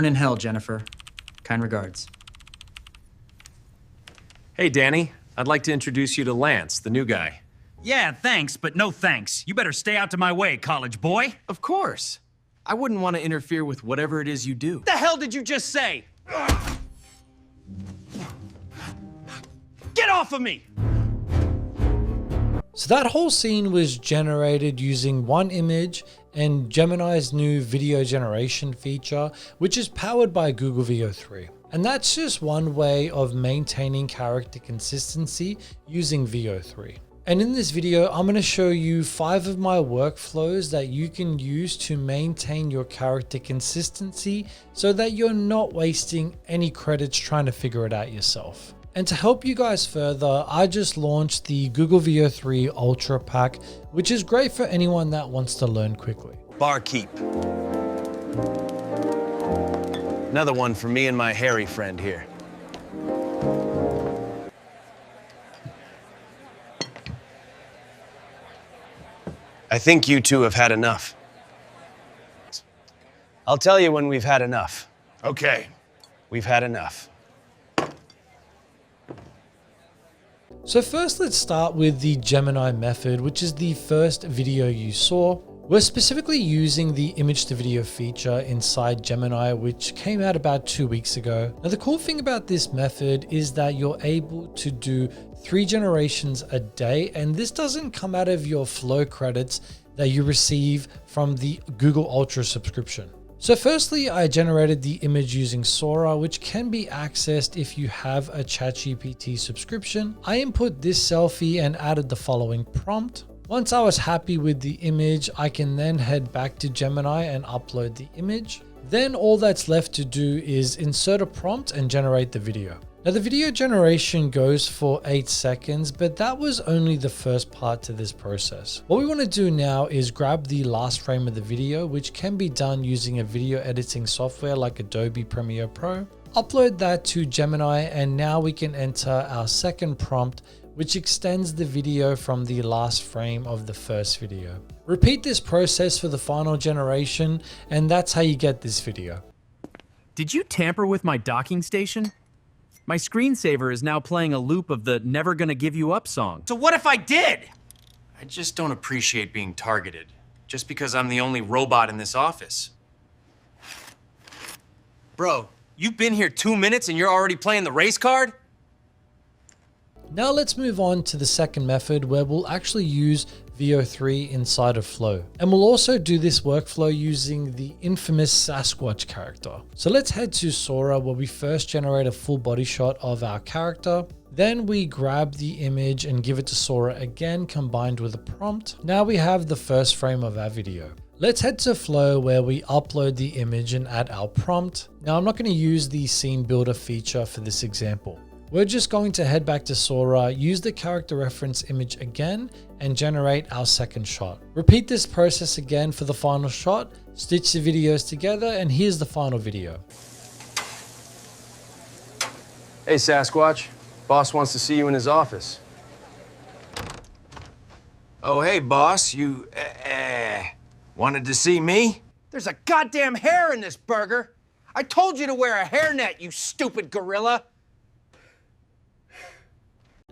In hell, Jennifer. Kind regards. Hey, Danny. I'd like to introduce you to Lance, the new guy. Yeah, thanks, but no thanks. You better stay out of my way, college boy. Of course. I wouldn't want to interfere with whatever it is you do. What the hell did you just say? Get off of me! So that whole scene was generated using one image and Gemini's new video generation feature, which is powered by Google Veo 3. And that's just one way of maintaining character consistency using Veo 3. And in this video, I'm going to show you 5 of my workflows that you can use to maintain your character consistency so that you're not wasting any credits trying to figure it out yourself. And to help you guys further, I just launched the Google Veo 3 Ultra Pack, which is great for anyone that wants to learn quickly. Barkeep. Another one for me and my hairy friend here. I think you two have had enough. I'll tell you when we've had enough. Okay. We've had enough. So first, let's start with the Gemini method, which is the first video you saw. We're specifically using the image to video feature inside Gemini, which came out about 2 weeks ago. Now, the cool thing about this method is that you're able to do 3 generations a day, and this doesn't come out of your flow credits that you receive from the Google Ultra subscription. So firstly, I generated the image using Sora, which can be accessed if you have a ChatGPT subscription. I input this selfie and added the following prompt. Once I was happy with the image, I can then head back to Gemini and upload the image. Then all that's left to do is insert a prompt and generate the video. Now the video generation goes for 8 seconds, but that was only the first part to this process. What we want to do now is grab the last frame of the video, which can be done using a video editing software like Adobe Premiere Pro. Upload that to Gemini, and now we can enter our second prompt, which extends the video from the last frame of the first video. Repeat this process for the final generation, and that's how you get this video. Did you tamper with my docking station? My screensaver is now playing a loop of the Never Gonna Give You Up song. So what if I did? I just don't appreciate being targeted, just because I'm the only robot in this office. Bro, you've been here 2 minutes and you're already playing the race card? Now let's move on to the second method where we'll actually use Veo 3 inside of Flow. And we'll also do this workflow using the infamous Sasquatch character. So let's head to Sora where we first generate a full body shot of our character. Then we grab the image and give it to Sora again, combined with a prompt. Now we have the first frame of our video. Let's head to Flow where we upload the image and add our prompt. Now I'm not going to use the scene builder feature for this example. We're just going to head back to Sora, use the character reference image again, and generate our second shot. Repeat this process again for the final shot, stitch the videos together, and here's the final video. Hey, Sasquatch. Boss wants to see you in his office. Oh, hey, boss. You, wanted to see me? There's a goddamn hair in this burger. I told you to wear a hairnet, you stupid gorilla.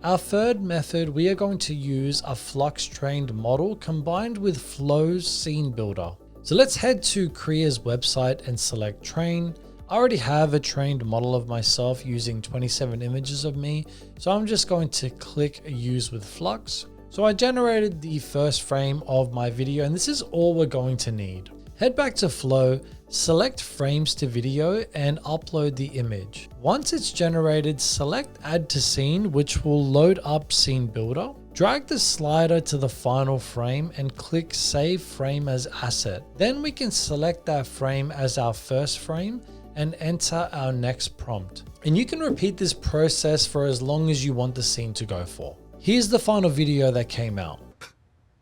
Our third method, we are going to use a Flux trained model combined with Flow's scene builder. So let's head to Kriya's website and select train. I already have a trained model of myself using 27 images of me. So I'm just going to click use with Flux. So I generated the first frame of my video, and this is all we're going to need. Head back to Flow, select frames to video and upload the image. Once it's generated, select add to scene, which will load up scene builder. Drag the slider to the final frame and click save frame as asset. Then we can select that frame as our first frame and enter our next prompt. And you can repeat this process for as long as you want the scene to go for. Here's the final video that came out.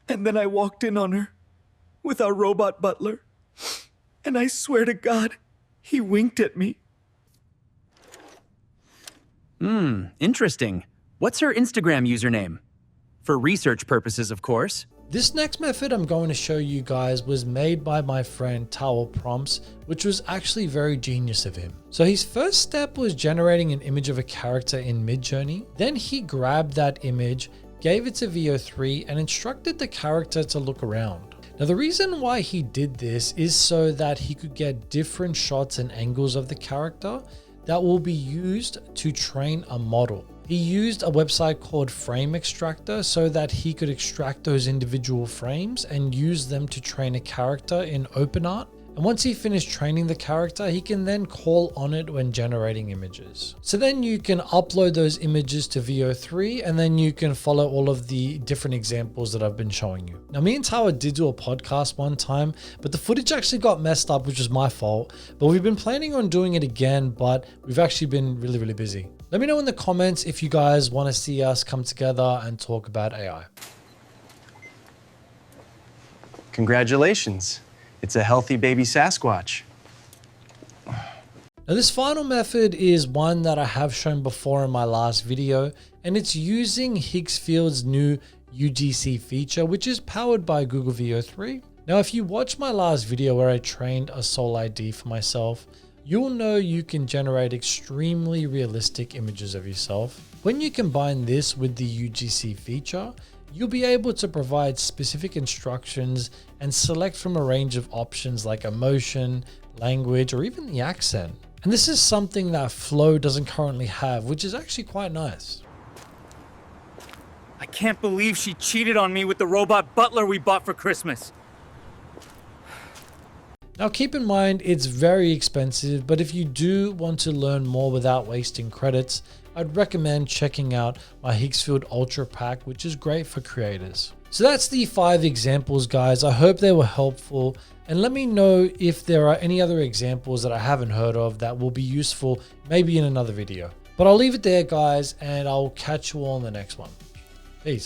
And then I walked in on her with our robot butler. And I swear to God, he winked at me. Interesting. What's her Instagram username? For research purposes, of course. This next method I'm going to show you guys was made by my friend Tower Prompts, which was actually very genius of him. So his first step was generating an image of a character in Midjourney. Then he grabbed that image, gave it to Veo 3 and instructed the character to look around. Now the reason why he did this is so that he could get different shots and angles of the character that will be used to train a model. He used a website called Frame Extractor so that he could extract those individual frames and use them to train a character in OpenArt. And once he finished training the character, he can then call on it when generating images. So then you can upload those images to Veo 3 and then you can follow all of the different examples that I've been showing you. Now me and Tower did do a podcast one time, but the footage actually got messed up, which was my fault. But we've been planning on doing it again, but we've actually been really busy. Let me know in the comments if you guys want to see us come together and talk about AI. Congratulations. It's a healthy baby Sasquatch. Now this final method is one that I have shown before in my last video, and it's using Higgsfield's new UGC feature, which is powered by Google Veo 3. Now if you watch my last video where I trained a Soul ID for myself, you'll know you can generate extremely realistic images of yourself. When you combine this with the UGC feature, you'll be able to provide specific instructions and select from a range of options like emotion, language, or even the accent. And this is something that Flow doesn't currently have, which is actually quite nice. I can't believe she cheated on me with the robot butler we bought for Christmas. Now keep in mind it's very expensive, but if you do want to learn more without wasting credits, I'd recommend checking out my Higgsfield Ultra Pack, which is great for creators. So that's the 5 examples, guys. I hope they were helpful, and let me know if there are any other examples that I haven't heard of that will be useful maybe in another video. But I'll leave it there, guys, and I'll catch you all in the next one. Peace.